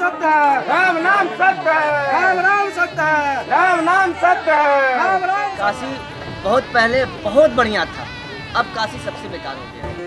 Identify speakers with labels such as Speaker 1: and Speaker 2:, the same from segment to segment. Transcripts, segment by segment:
Speaker 1: सत्य है,
Speaker 2: राम नाम सत्य है,
Speaker 1: राम नाम सत्य है,
Speaker 2: राम नाम सत्य है।
Speaker 1: राम राम।
Speaker 3: काशी बहुत पहले बहुत बढ़िया था, अब काशी सबसे बेकार हो गया है।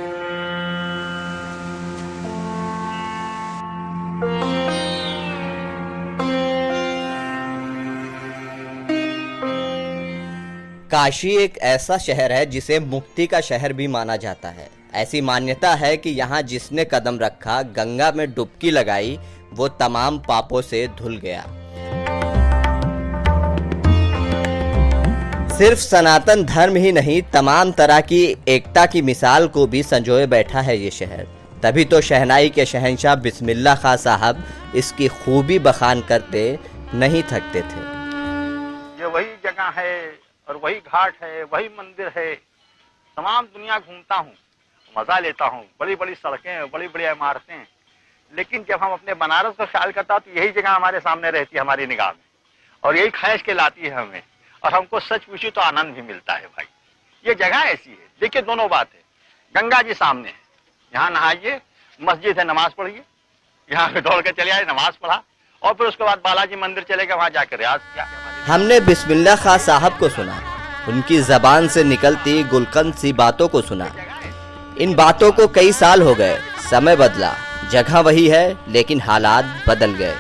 Speaker 3: काशी एक ऐसा शहर है जिसे मुक्ति का शहर भी माना जाता है। ऐसी मान्यता है कि यहाँ जिसने कदम रखा, गंगा में डुबकी लगाई, वो तमाम पापों से धुल गया। सिर्फ सनातन धर्म ही नहीं, तमाम तरह की एकता की मिसाल को भी संजोए बैठा है ये शहर। तभी तो शहनाई के शहंशाह बिस्मिल्लाह खां साहब इसकी खूबी बखान करते नहीं थकते थे।
Speaker 4: ये वही जगह है और वही घाट है, वही मंदिर है। तमाम दुनिया घूमता हूँ, मजा लेता हूँ, बड़ी बड़ी सड़कें, बड़ी बड़ी इमारतें, लेकिन जब हम अपने बनारस का ख्याल करता तो यही जगह हमारे सामने रहती है, हमारी निगाह में, और यही खींच के लाती है हमें, और हमको सच पूछी तो आनंद भी मिलता है। भाई ये जगह ऐसी है। देखिए दोनों बात है, गंगा जी सामने है, यहाँ नहाइए, मस्जिद है, नमाज पढ़िए, यहाँ पे दौड़ के चले आए, नमाज पढ़ा, और फिर उसके बाद बालाजी मंदिर चले गए, वहाँ जाकर रियाज किया।
Speaker 3: हमने बिस्मिल्लाह खां साहब को सुना, उनकी जबान से निकलती गुलकंद सी बातों को सुना। इन बातों को कई साल हो गए, समय बदला, जगह वही है, लेकिन हालात बदल गए।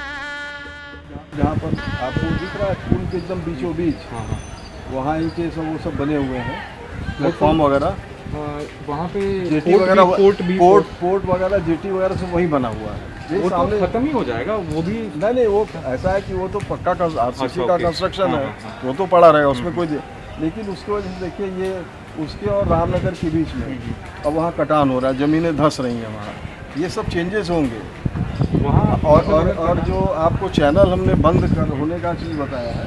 Speaker 5: जहाँ पर आपको दिख रहा है पुल के एकदम बीचों बीच, वहाँ इनके सब वो सब बने हुए हैं, प्लेटफॉर्म वगैरह,
Speaker 6: वहाँ पे
Speaker 5: जेटी वगैरह,
Speaker 6: पोर्ट
Speaker 5: पोर्ट वगैरह, जेटी वगैरह सब वही बना हुआ है।
Speaker 6: वो तो खत्म ही हो जाएगा, वो भी
Speaker 5: नहीं, वो ऐसा है कि वो तो पक्का का आरसीसी का
Speaker 6: ओके।
Speaker 5: कंस्ट्रक्शन है,
Speaker 6: हाँ।
Speaker 5: वो तो पड़ा रहेगा, उसमें कोई लेकिन उसकी वजह से देखिए ये उसके और रामनगर के बीच में अब वहाँ कटान हो रहा है, ज़मीनें धंस रही हैं वहाँ, ये सब चेंजेस होंगे
Speaker 6: वहाँ।
Speaker 5: और जो आपको चैनल हमने बंद कर होने का चीज़ बताया है,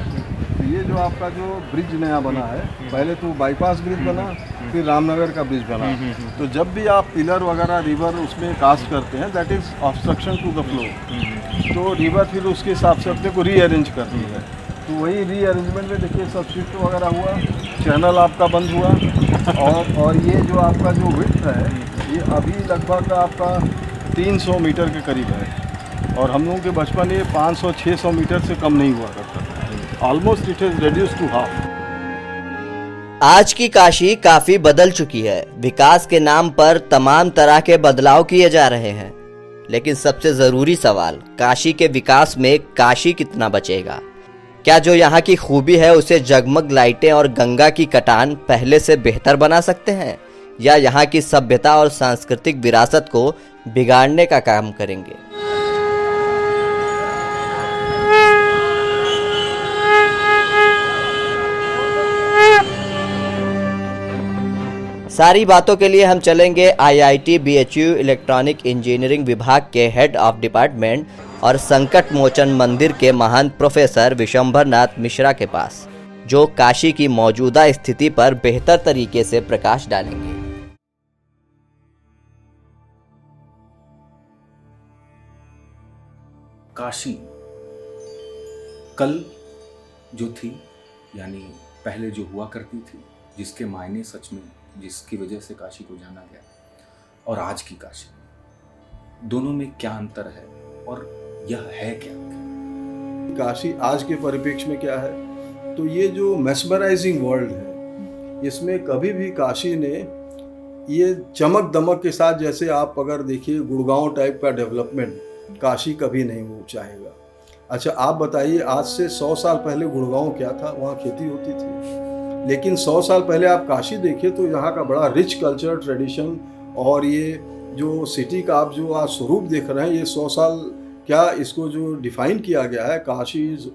Speaker 5: तो ये जो आपका जो ब्रिज नया बना है, पहले तो बाईपास ब्रिज बना, फिर रामनगर का ब्रिज बना, तो जब भी आप पिलर वगैरह रिवर उसमें कास्ट करते हैं, that is obstruction to the flow, तो रिवर फिर उसके हिसाब से अपने को रीअरेंज करती है। तो वही रीअरेंजमेंट में देखिए सब शिफ्ट वगैरह हुआ, चैनल आपका बंद हुआ, और ये जो आपका जो विड्थ है, ये अभी लगभग आपका 300 मीटर के करीब है, और हम लोगों के बचपन ये 500-600 मीटर से कम नहीं हुआ करता था। Almost it is reduce to half.
Speaker 3: आज की काशी काफी बदल चुकी है। विकास के नाम पर तमाम तरह के बदलाव किए जा रहे हैं, लेकिन सबसे जरूरी सवाल, काशी के विकास में काशी कितना बचेगा? क्या जो यहाँ की खूबी है उसे जगमग लाइटें और गंगा की कटान पहले से बेहतर बना सकते हैं, या यहाँ की सभ्यता और सांस्कृतिक विरासत को बिगाड़ने का काम करेंगे? सारी बातों के लिए हम चलेंगे IIT BHU इलेक्ट्रॉनिक इंजीनियरिंग विभाग के हेड ऑफ डिपार्टमेंट और संकट मोचन मंदिर के महान प्रोफेसर विशंभर नाथ मिश्रा के पास, जो काशी की मौजूदा स्थिति पर बेहतर तरीके से प्रकाश डालेंगे।
Speaker 7: काशी कल जो थी, यानी पहले जो हुआ करती थी, जिसके मायने सच में, जिसकी वजह से काशी को जाना गया, और आज की काशी, दोनों में क्या अंतर है और यह है क्या?
Speaker 5: काशी आज के परिप्रेक्ष्य में क्या है, तो ये जो मेस्मराइजिंग वर्ल्ड है, इसमें कभी भी काशी ने ये चमक दमक के साथ, जैसे आप अगर देखिए गुड़गांव टाइप का डेवलपमेंट काशी कभी नहीं वो चाहेगा। अच्छा आप बताइए, आज से 100 साल पहले गुड़गांव क्या था? वहाँ खेती होती थी, लेकिन 100 साल पहले आप काशी देखिए तो यहाँ का बड़ा रिच कल्चर ट्रेडिशन, और ये जो सिटी का आप जो आज स्वरूप देख रहे हैं, ये 100 साल क्या इसको जो डिफाइन किया गया है, Kashi is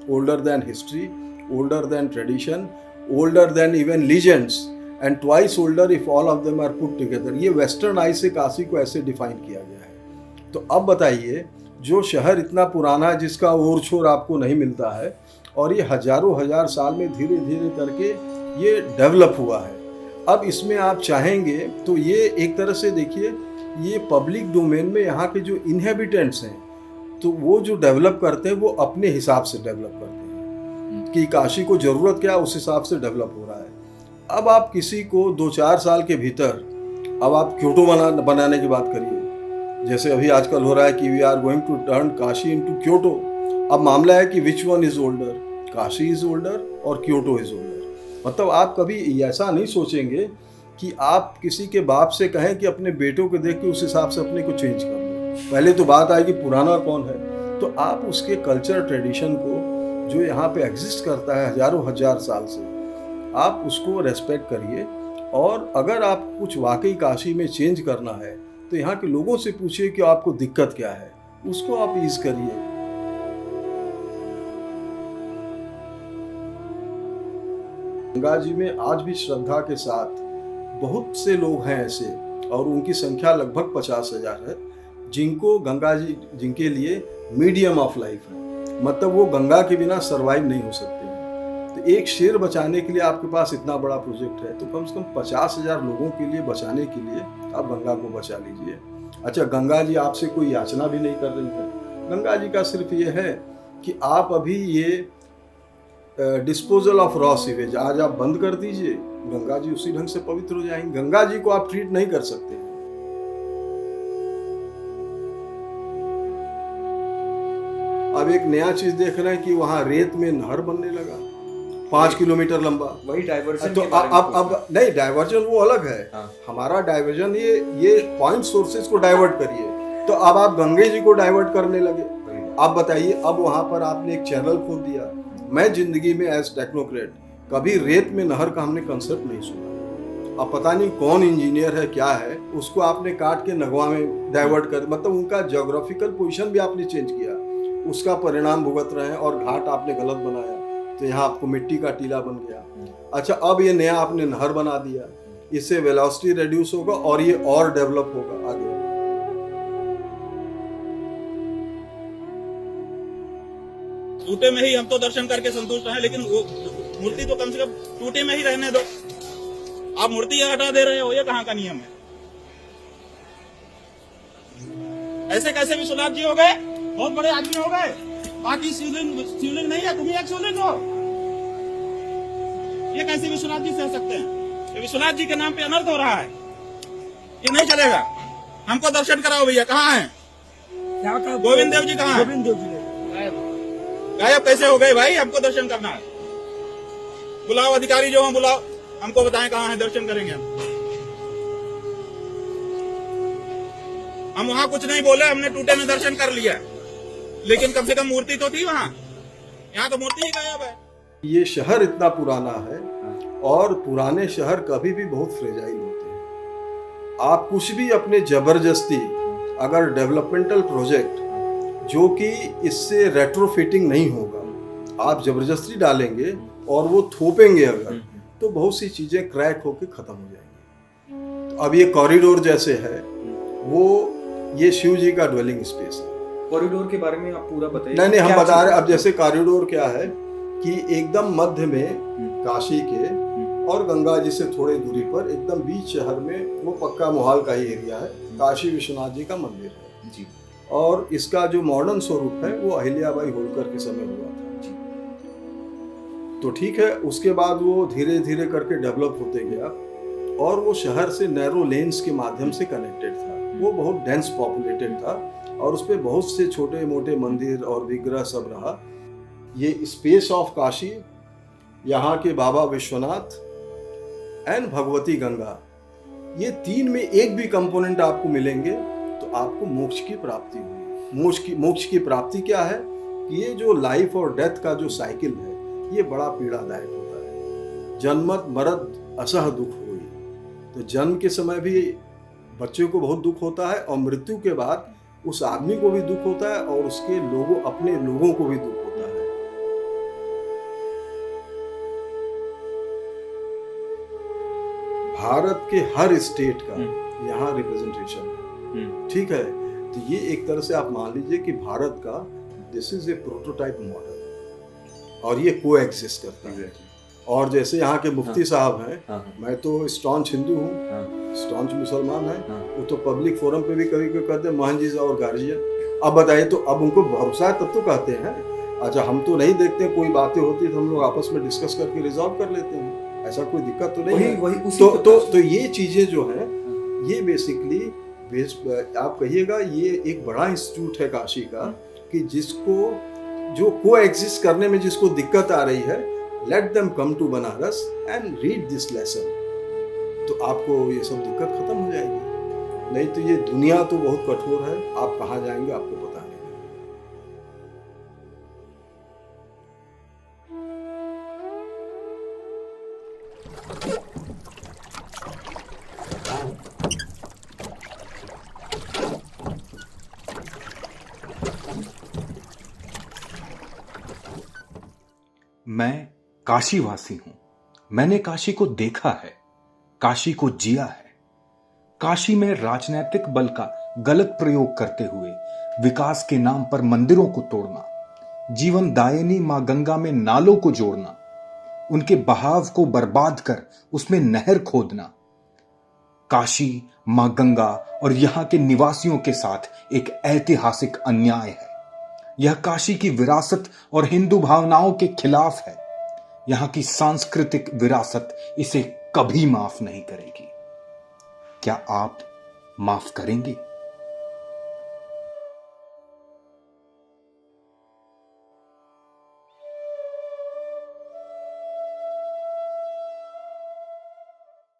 Speaker 5: older than history, older than tradition, older than even legends, and twice older if all of them are put together. ये वेस्टर्न आई से काशी को ऐसे डिफाइन किया गया है। तो अब बताइए, जो शहर इतना पुराना है, जिसका ओर छोर आपको नहीं मिलता है, और ये हजारों हजार साल में धीरे धीरे करके ये डेवलप हुआ है, अब इसमें आप चाहेंगे तो ये एक तरह से देखिए, ये पब्लिक डोमेन में यहाँ के जो इनहेबिटेंट्स हैं, तो वो जो डेवलप करते हैं वो अपने हिसाब से डेवलप करते हैं कि काशी को ज़रूरत क्या, उस हिसाब से डेवलप हो रहा है। अब आप किसी को 2-4 साल के भीतर, अब आप क्योटो बनाने की बात करिए, जैसे अभी आजकल हो रहा है कि we are going to turn Kashi into Kyoto. अब मामला है कि which one is older, Kashi is older और क्योटो इज ओल्डर। मतलब आप कभी ऐसा नहीं सोचेंगे कि आप किसी के बाप से कहें कि अपने बेटों को देख के उस हिसाब से अपने को चेंज कर लो। पहले तो बात आएगी पुराना कौन है, तो आप उसके कल्चर ट्रेडिशन को जो यहाँ पे एग्जिस्ट करता है हजारों हजार साल से, आप उसको रेस्पेक्ट करिए। और अगर आप कुछ वाकई काशी में चेंज करना है तो यहाँ के लोगों से पूछिए कि आपको दिक्कत क्या है, उसको आप ईज करिए। गंगा जी में आज भी श्रद्धा के साथ बहुत से लोग हैं ऐसे, और उनकी संख्या लगभग 50,000 है, जिनको गंगा जी जिनके लिए मीडियम ऑफ लाइफ है, मतलब वो गंगा के बिना सरवाइव नहीं हो सकते हैं। तो एक शेर बचाने के लिए आपके पास इतना बड़ा प्रोजेक्ट है, तो कम से कम 50,000 लोगों के लिए बचाने के लिए आप गंगा को बचा लीजिए। अच्छा, गंगा जी आपसे कोई याचना भी नहीं कर रही है। गंगा जी का सिर्फ ये है कि आप अभी ये डिस्पोजल ऑफ रॉ सीवेज आज आप बंद कर दीजिए, गंगा जी उसी ढंग से पवित्र हो जाएंगे। गंगा जी को आप ट्रीट नहीं कर सकते। अब एक नया चीज देख रहे हैं कि वहां रेत में नहर बनने लगा 5 किलोमीटर लंबा।
Speaker 7: वही डाइवर्जन
Speaker 5: तो अब नहीं, डाइवर्जन वो अलग है।
Speaker 7: हाँ।
Speaker 5: हमारा डाइवर्जन ये पॉइंट सोर्सेज को डाइवर्ट करिए, तो अब आप गंगे जी को डाइवर्ट करने लगे। आप बताइए, अब वहां पर आपने एक चैनल खोल दिया। मैं जिंदगी में एज टेक्नोक्रेट कभी रेत में नहर का हमने कंसेप्ट नहीं सुना। अब पता नहीं कौन इंजीनियर है क्या है, उसको आपने काट के नगवा में डाइवर्ट कर, मतलब उनका ज्योग्राफिकल पोजीशन भी आपने चेंज किया, उसका परिणाम भुगत रहे हैं। और घाट आपने गलत बनाया तो यहाँ आपको मिट्टी का टीला बन गया। अच्छा, अब ये नया आपने नहर बना दिया, इससे वेलोसिटी रिड्यूस होगा और ये और डेवलप होगा आगे।
Speaker 1: टूटे में ही हम तो दर्शन करके संतुष्ट हैं, लेकिन वो मूर्ति तो कम से कम टूटे में ही रहने दो। आप मूर्ति हटा दे रहे हो, ये कहाँ का नियम है? ऐसे कैसे विश्वनाथ जी हो गए, बहुत बड़े आदमी हो गए, बाकी शिवलिंग नहीं है, तुम ही एक शिवलिंग हो। ये कैसे विश्वनाथ जी सह सकते हैं? ये विश्वनाथ जी के नाम पे अनर्थ हो रहा है, ये नहीं चलेगा। हमको दर्शन कराओ भैया, कहाँ है गोविंद देव जी? कहाँ है? गोविंद देव जी गायब कैसे हो गए भाई? हमको दर्शन करना है। बुलाओ अधिकारी जो हो, बुलाओ, हमको बताएं कहाँ है, दर्शन करेंगे हम वहाँ कुछ नहीं बोले, हमने टूटे में दर्शन कर लिया, लेकिन कम से कम मूर्ति तो थी वहाँ। यहाँ तो मूर्ति ही गायब है।
Speaker 5: ये शहर इतना पुराना है, और पुराने शहर कभी भी बहुत फ्रेजाइल होते हैं। आप कुछ भी अपने जबरदस्ती, अगर डेवलपमेंटल प्रोजेक्ट जो कि इससे रेट्रोफिटिंग नहीं होगा, आप जबरदस्ती डालेंगे और वो थोपेंगे अगर, तो बहुत सी चीजें क्रैक होकर खत्म हो जाएंगी। तो अब ये कॉरिडोर जैसे है, वो ये शिव जी का ड्वेलिंग स्पेस है।
Speaker 7: कॉरिडोर के बारे में आप पूरा बताइए।
Speaker 5: नहीं, हम बता रहे। अब जैसे कॉरिडोर क्या है कि एकदम मध्य में काशी के और गंगा जी से थोड़े दूरी पर एकदम बीच शहर में वो पक्का मोहाल का ही एरिया है, काशी विश्वनाथ जी का मंदिर है
Speaker 7: जी।
Speaker 5: और इसका जो मॉडर्न स्वरूप है वो अहिल्याबाई होलकर के समय हुआ था। तो ठीक है, उसके बाद वो धीरे धीरे करके डेवलप होते गया और वो शहर से नैरो लेन्स के माध्यम से कनेक्टेड था। वो बहुत डेंस पॉपुलेटेड था और उस पर बहुत से छोटे मोटे मंदिर और विग्रह सब रहा। ये स्पेस ऑफ काशी, यहाँ के बाबा विश्वनाथ एंड भगवती गंगा, ये तीन में एक भी कंपोनेंट आपको मिलेंगे तो आपको मोक्ष की प्राप्ति होगी। मोक्ष की प्राप्ति क्या है कि ये जो लाइफ और डेथ का जो साइकिल है ये बड़ा पीड़ादायक होता है। जन्मत मरद असह दुख हुई, तो जन्म के समय भी बच्चे को बहुत दुख होता है और मृत्यु के बाद उस आदमी को भी दुख होता है और उसके लोगों, अपने लोगों को भी दुख होता है। भारत के हर स्टेट का यहाँ रिप्रेजेंटेशन है, ठीक है। तो ये एक तरह से आप मान लीजिए कि भारत का this is a prototype model और ये को एग्जिस्ट करता है। और जैसे यहाँ के मुफ्ती साहब हैं, मैं तो स्टॉन्च हिंदू हूँ, स्टॉन्च मुसलमान है, वो तो पब्लिक फोरम पे भी कभी कभी कहते हैं महंत जी और गार्जियन। अब बताइए, तो अब उनको भरोसा है तब तो कहते हैं। अच्छा, हम तो नहीं देखते, कोई बातें होती है तो हम लोग आपस में डिस्कस करके रिजॉल्व कर लेते हैं, ऐसा कोई दिक्कत तो नहीं है। तो ये चीजें जो हैं ये बेसिकली आप कहिएगा ये एक बड़ा इंस्टीट्यूट है काशी का, कि जिसको जो को एग्जिस्ट करने में जिसको दिक्कत आ रही है, let them come to Banaras and read this lesson, तो आपको ये सब दिक्कत खत्म हो जाएगी। नहीं तो ये दुनिया तो बहुत कठोर है, आप कहाँ जाएंगे आपको पता नहीं।
Speaker 7: मैं काशीवासी हूं। मैंने काशी को देखा है, काशी को जिया है। काशी में राजनीतिक बल का गलत प्रयोग करते हुए विकास के नाम पर मंदिरों को तोड़ना, जीवन दायिनी मां गंगा में नालों को जोड़ना, उनके बहाव को बर्बाद कर उसमें नहर खोदना, काशी, मां गंगा और यहां के निवासियों के साथ एक ऐतिहासिक अन्याय है। यह काशी की विरासत और हिंदू भावनाओं के खिलाफ है। यहां की सांस्कृतिक विरासत इसे कभी माफ नहीं करेगी। क्या आप माफ करेंगे?